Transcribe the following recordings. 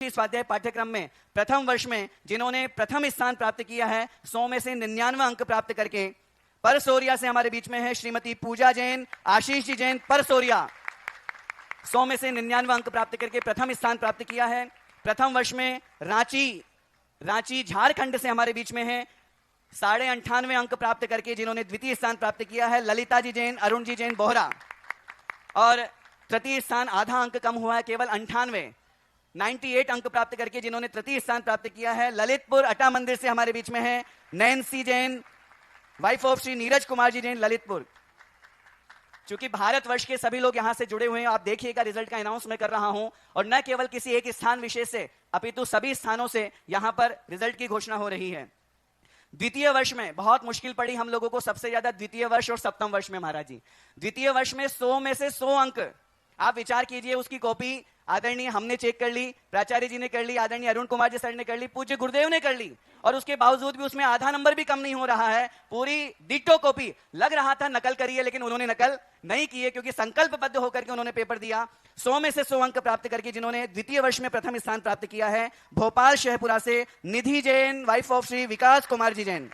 स्वाध्याय पाठ्यक्रम में प्रथम वर्ष में जिन्होंने प्रथम स्थान प्राप्त किया है 100 में से 99 अंक प्राप्त करके, परसोरिया से हमारे बीच में है श्रीमती पूजा जैन, आशीष जी जैन परसोरिया, 100 में से 99 अंक प्राप्त करके प्रथम स्थान प्राप्त किया है। प्रथम वर्ष में रांची झारखंड से हमारे बीच में है 98.5 अंक प्राप्त करके जिन्होंने द्वितीय स्थान प्राप्त किया है ललिता जी जैन, अरुण जी जैन बोहरा। और तृतीय स्थान आधा अंक कम हुआ है, केवल 98 अंक प्राप्त करके जिन्होंने तृतीय स्थान प्राप्त किया है ललितपुर अटा मंदिर से हमारे बीच में है Nancy Jain, wife of Shri Neeraj Kumar ji Jain Lalitpur. चूंकि भारतवर्ष के सभी लोग यहां से जुड़े हुए हैं, आप देखिएगा रिजल्ट का अनाउंस मैं कर रहा हूं, और न केवल किसी एक स्थान विशेष से अपितु सभी स्थानों से यहां पर रिजल्ट की घोषणा हो रही है। द्वितीय वर्ष में बहुत मुश्किल पड़ी हम लोगों को सबसे ज्यादा, द्वितीय वर्ष और सप्तम वर्ष में महाराज जी। द्वितीय वर्ष में 100 में से 100 अंक, आप विचार कीजिए, उसकी कॉपी आदरणीय हमने चेक कर ली, प्राचार्य जी ने कर ली, आदरणीय अरुण कुमार जी सर ने कर ली, पूज्य गुरुदेव ने कर ली, और उसके बावजूद भी उसमें आधा नंबर भी कम नहीं हो रहा है। पूरी डिटो कॉपी, लग रहा था नकल करिए, लेकिन उन्होंने नकल नहीं की है क्योंकि संकल्पबद्ध होकर के उन्होंने पेपर दिया। 100 में से 100 अंक प्राप्त करके जिन्होंने द्वितीय वर्ष में प्रथम स्थान प्राप्त किया है भोपाल शहपुरा से निधि जैन, वाइफ ऑफ श्री विकास कुमार जी जैन।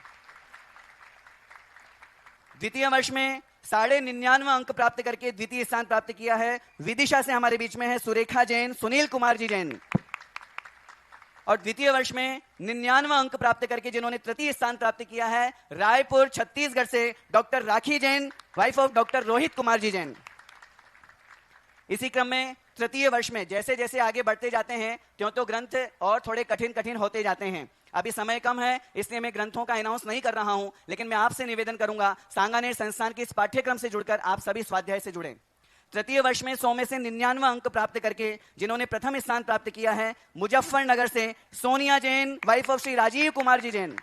द्वितीय वर्ष में 99.5 अंक प्राप्त करके द्वितीय स्थान प्राप्त किया है विदिशा से हमारे बीच में है सुरेखा जैन, सुनील कुमार जी जैन। और द्वितीय वर्ष में 99 अंक प्राप्त करके जिन्होंने तृतीय स्थान प्राप्त किया है रायपुर छत्तीसगढ़ से doctor Rakhi Jain, wife of doctor Rohit Kumar ji Jain. इसी क्रम में तृतीय वर्ष में जैसे जैसे आगे बढ़ते जाते हैं त्यों तो ग्रंथ और थोड़े कठिन होते जाते हैं। अभी समय कम है इसलिए मैं ग्रंथों का अनाउंस नहीं कर रहा हूं, लेकिन मैं आपसे निवेदन करूंगा सांगानेर संस्थान के इस पाठ्यक्रम से जुड़कर आप सभी स्वाध्याय से जुड़ें। तृतीय वर्ष में 100 में से 99 अंक प्राप्त करके जिन्होंने प्रथम स्थान प्राप्त किया है मुजफ्फरनगर से सोनिया जैन, वाइफ ऑफ श्री राजीव कुमार जी जैन।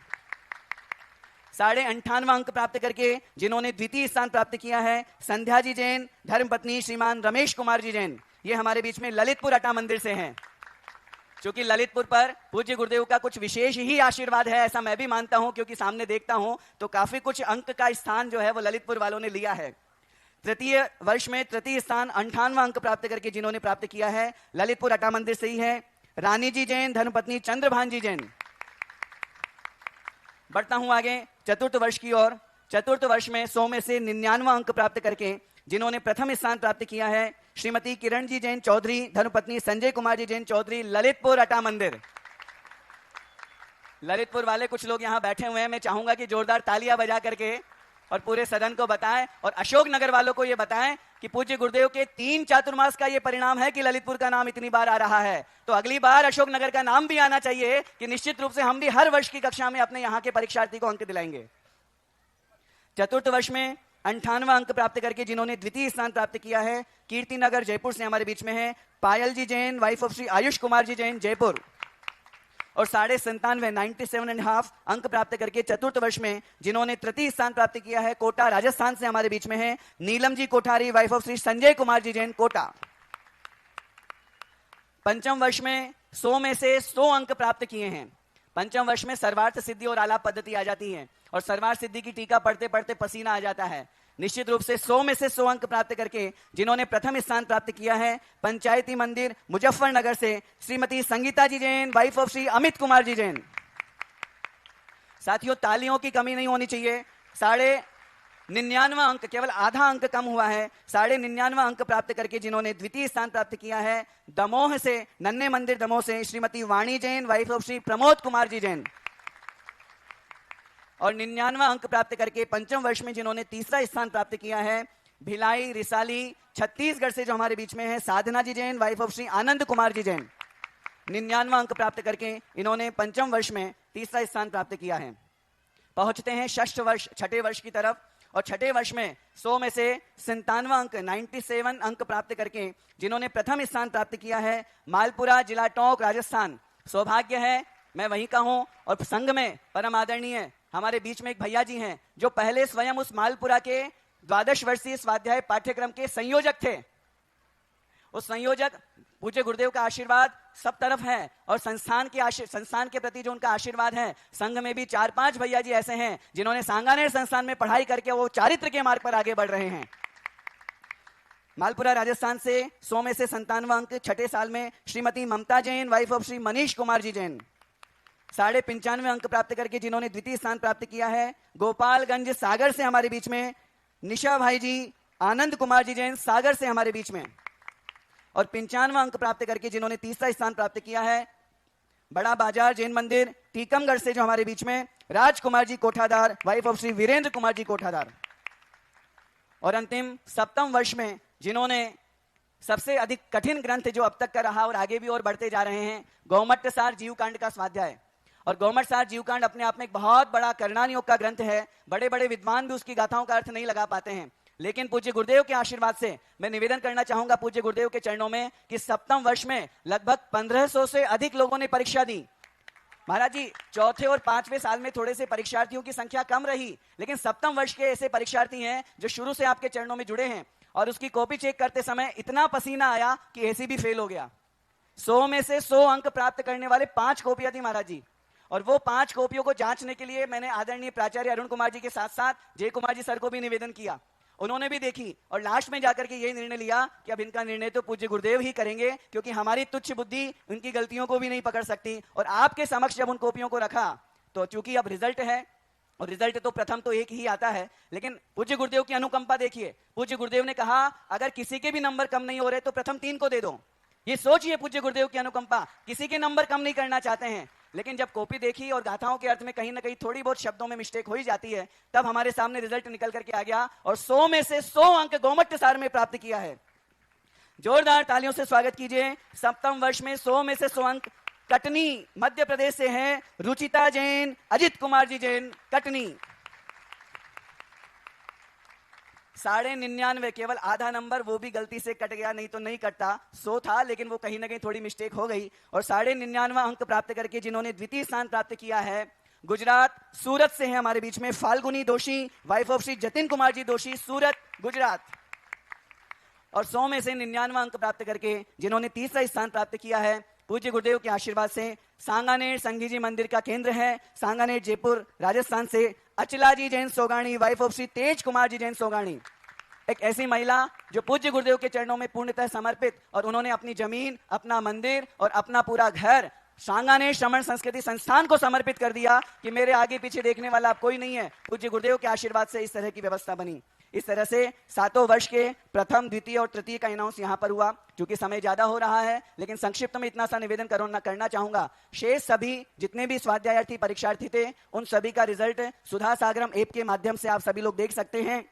98.5 अंक प्राप्त करके जिन्होंने द्वितीय स्थान प्राप्त किया है संध्या जी जैन, धर्मपत्नी श्रीमान रमेश कुमार जी जैन। ये हमारे बीच में ललितपुर अटा मंदिर से हैं। क्योंकि ललितपुर पर पूज्य गुरुदेव का कुछ विशेष ही आशीर्वाद है, ऐसा मैं भी मानता हूं, क्योंकि सामने देखता हूं तो काफी कुछ अंक का स्थान जो है वो ललितपुर वालों ने लिया है। तृतीय वर्ष में तृतीय स्थान 98 अंक प्राप्त करके जिन्होंने प्राप्त किया है ललितपुर अटा मंदिर से ही है रानी जी जैन, धर्मपत्नी चंद्रभान जी जैन। बढ़ता हूं आगे चतुर्थ वर्ष की ओर। चतुर्थ वर्ष में 100 में से 99 अंक प्राप्त करके जिन्होंने प्रथम स्थान प्राप्त किया है श्रीमती किरण जी जैन चौधरी, धर्मपत्नी संजय कुमार जी जैन चौधरी, ललितपुर अटा मंदिर। ललितपुर वाले कुछ लोग यहां बैठे हुए हैं, मैं चाहूंगा कि जोरदार तालियां बजा करके और पूरे सदन को बताएं और अशोकनगर वालों को यह बताएं कि पूज्य गुरुदेव के 3 चातुर्मास का यह परिणाम है कि ललितपुर का नाम इतनी बार आ रहा है। तो अगली बार अशोकनगर का नाम भी आना चाहिए कि निश्चित रूप से हम भी हर वर्ष की कक्षा में अपने यहां के परीक्षार्थी को अंक दिलाएंगे। चतुर्थ वर्ष में 98 अंक प्राप्त करके जिन्होंने द्वितीय स्थान प्राप्त किया है कीर्तिनगर जयपुर से हमारे बीच में है पायल जी जैन, वाइफ ऑफ श्री आयुष कुमार जी जैन जयपुर। और 97.5 अंक प्राप्त करके चतुर्थ वर्ष में जिन्होंने तृतीय स्थान प्राप्त किया है कोटा राजस्थान से हमारे बीच में है नीलम जी कोठारी, वाइफ ऑफ श्री संजय कुमार जी जैन कोटा। पंचम वर्ष में 100 में से 100 अंक प्राप्त किए हैं। पंचम वर्ष में सर्वार्थ सिद्धि और आलाप पद्धति आ जाती है और सर्वार्थ सिद्धि की टीका पढ़ते पढ़ते पसीना आ जाता है। निश्चित रूप से 100 में से 100 अंक प्राप्त करके जिन्होंने प्रथम स्थान प्राप्त किया है पंचायती मंदिर मुजफ्फरनगर से श्रीमती संगीता जी जैन, वाइफ ऑफ श्री अमित कुमार जी जैन। साथियों तालियों की कमी नहीं होनी चाहिए। 99.5 अंक, केवल आधा अंक कम हुआ है। 99.5 अंक प्राप्त करके जिन्होंने द्वितीय स्थान प्राप्त किया है दमोह से, नन्हे मंदिर दमोह से श्रीमती वाणी जैन, वाइफ ऑफ श्री प्रमोद कुमार जी जैन। और 99 अंक प्राप्त करके पंचम वर्ष में जिन्होंने तीसरा स्थान प्राप्त किया है भिलाई रिसाली छत्तीसगढ़ से जो हमारे बीच में है साधना जी जैन, वाइफ ऑफ श्री आनंद कुमार जी जैन। 99 अंक प्राप्त करके इन्होंने पंचम वर्ष में तीसरा स्थान प्राप्त किया है। पहुंचते हैं षष्ठ वर्ष, छठे वर्ष की तरफ। और छठे वर्ष में 100 में से 97 अंक 97 अंक प्राप्त करके जिन्होंने प्रथम स्थान प्राप्त किया है मालपुरा जिला टोंक राजस्थान। सौभाग्य है मैं वहीं का हूं और संघ में परम आदरणीय हमारे बीच में एक भैया जी हैं जो पहले स्वयं उस मालपुरा के 12 वर्षीय स्वाध्याय पाठ्यक्रम के संयोजक थे। उस संयोजक पूज्य गुरुदेव का आशीर्वाद सब तरफ है और संस्थान के प्रति जो उनका आशीर्वाद है, संघ में भी 4-5 भैया जी ऐसे हैं जिन्होंने सांगानेर संस्थान में पढ़ाई करके वो चारित्र के मार्ग पर आगे बढ़ रहे हैं। मालपुरा राजस्थान से 100 में से 97 अंक छठे साल में श्रीमती ममता जैन, वाइफ ऑफ श्री मनीष कुमार जी जैन। 95.5 अंक प्राप्त करके जिन्होंने द्वितीय स्थान प्राप्त किया है गोपालगंज सागर से हमारे बीच में निशा भाई जी, आनंद कुमार जी जैन सागर से हमारे बीच में। और 95 अंक प्राप्त करके जिन्होंने तीसरा स्थान प्राप्त किया है बड़ा बाजार जैन मंदिर टीकमगढ़ से जो हमारे बीच में राजकुमार जी कोठादार, वाइफ ऑफ श्री वीरेंद्र कुमार जी कोठादार। और अंतिम सप्तम वर्ष में जिन्होंने सबसे अधिक कठिन ग्रंथ जो अब तक का रहा और आगे भी और बढ़ते जा रहे हैं गौमट्टसार जीवकांड का स्वाध्याय। और गौमट्टसार जीवकांड अपने आप में एक बहुत बड़ा करणान योग का ग्रंथ है। बड़े बड़े विद्वान भी उसकी गाथाओं का अर्थ नहीं लगा पाते हैं, लेकिन पूज्य गुरुदेव के आशीर्वाद से मैं निवेदन करना चाहूंगा पूज्य गुरुदेव के चरणों में कि सप्तम वर्ष में लगभग 1500 से अधिक लोगों ने परीक्षा दी। महाराज जी, चौथे और पांचवें साल में थोड़े से परीक्षार्थियों की संख्या कम रही, लेकिन सप्तम वर्ष के ऐसे परीक्षार्थी हैं जो शुरू से आपके चरणों में जुड़े हैं और उसकी कॉपी चेक करते समय इतना पसीना आया कि ऐसी भी फेल हो गया। 100 में से 100 अंक प्राप्त करने वाले 5 कॉपियां थी महाराज जी। और वो 5 कॉपियों को जांचने के लिए मैंने आदरणीय प्राचार्य अरुण कुमार जी के साथ साथ जय कुमार जी सर को भी निवेदन किया। उन्होंने भी देखी और लास्ट में जाकर के ये निर्णय लिया कि अब इनका निर्णय तो पूज्य गुरुदेव ही करेंगे, क्योंकि हमारी तुच्छ बुद्धि उनकी गलतियों को भी नहीं पकड़ सकती। और आपके समक्ष जब उन कॉपियों को रखा तो चूंकि अब रिजल्ट है और रिजल्ट तो प्रथम तो एक ही आता है, लेकिन पूज्य गुरुदेव की अनुकंपा देखिए। पूज्य गुरुदेव ने कहा अगर किसी के भी नंबर कम नहीं हो रहे तो प्रथम 3 को दे दो। ये सोचिए पूज्य गुरुदेव की अनुकंपा, किसी के नंबर कम नहीं करना चाहते हैं। लेकिन जब कॉपी देखी और गाथाओं के अर्थ में कहीं ना कहीं थोड़ी बहुत शब्दों में मिस्टेक हो ही जाती है, तब हमारे सामने रिजल्ट निकल करके आ गया और 100 में से 100 अंक गौमट्टसार में प्राप्त किया है। जोरदार तालियों से स्वागत कीजिए। सप्तम वर्ष में 100 में से 100 अंक कटनी मध्य प्रदेश से हैं रुचिता जैन, अजित कुमार जी जैन कटनी। 99.5 केवल आधा नंबर, वो भी गलती से कट गया, नहीं तो नहीं कटता। 100 था लेकिन वो कहीं ना कहीं थोड़ी मिस्टेक हो गई। और 99.5 अंक प्राप्त करके जिन्होंने द्वितीय स्थान प्राप्त किया है गुजरात सूरत से है हमारे बीच में फाल्गुनी दोषी, वाइफ ऑफ श्री जतिन कुमार जी दोषी, सूरत गुजरात। और 100 में से 99 अंक प्राप्त करके जिन्होंने तीसरा स्थान प्राप्त किया है पूज्य गुरुदेव के आशीर्वाद से सांगानेर संघी जी मंदिर का केंद्र है सांगानेर जयपुर राजस्थान से अचला जी जैन सोगाणी, वाइफ ऑफ श्री तेज कुमार जी जैन सोगाणी। एक ऐसी महिला जो पूज्य गुरुदेव के चरणों में पूर्णतः समर्पित, और उन्होंने अपनी जमीन, अपना मंदिर और अपना पूरा घर सांगानेर श्रमण संस्कृति संस्थान को समर्पित कर दिया कि मेरे आगे पीछे देखने वाला अब कोई नहीं है। पूज्य गुरुदेव के आशीर्वाद से इस तरह की व्यवस्था बनी। इस तरह से 7 वर्ष के प्रथम, द्वितीय और तृतीय का अनाउंस यहां पर हुआ। क्योंकि समय ज्यादा हो रहा है, लेकिन संक्षिप्त में इतना सा निवेदन करना चाहूंगा। शेष सभी जितने भी स्वाध्यायार्थी परीक्षार्थी थे उन सभी का रिजल्ट सुधा सागरम ऐप के माध्यम से आप सभी लोग देख सकते हैं।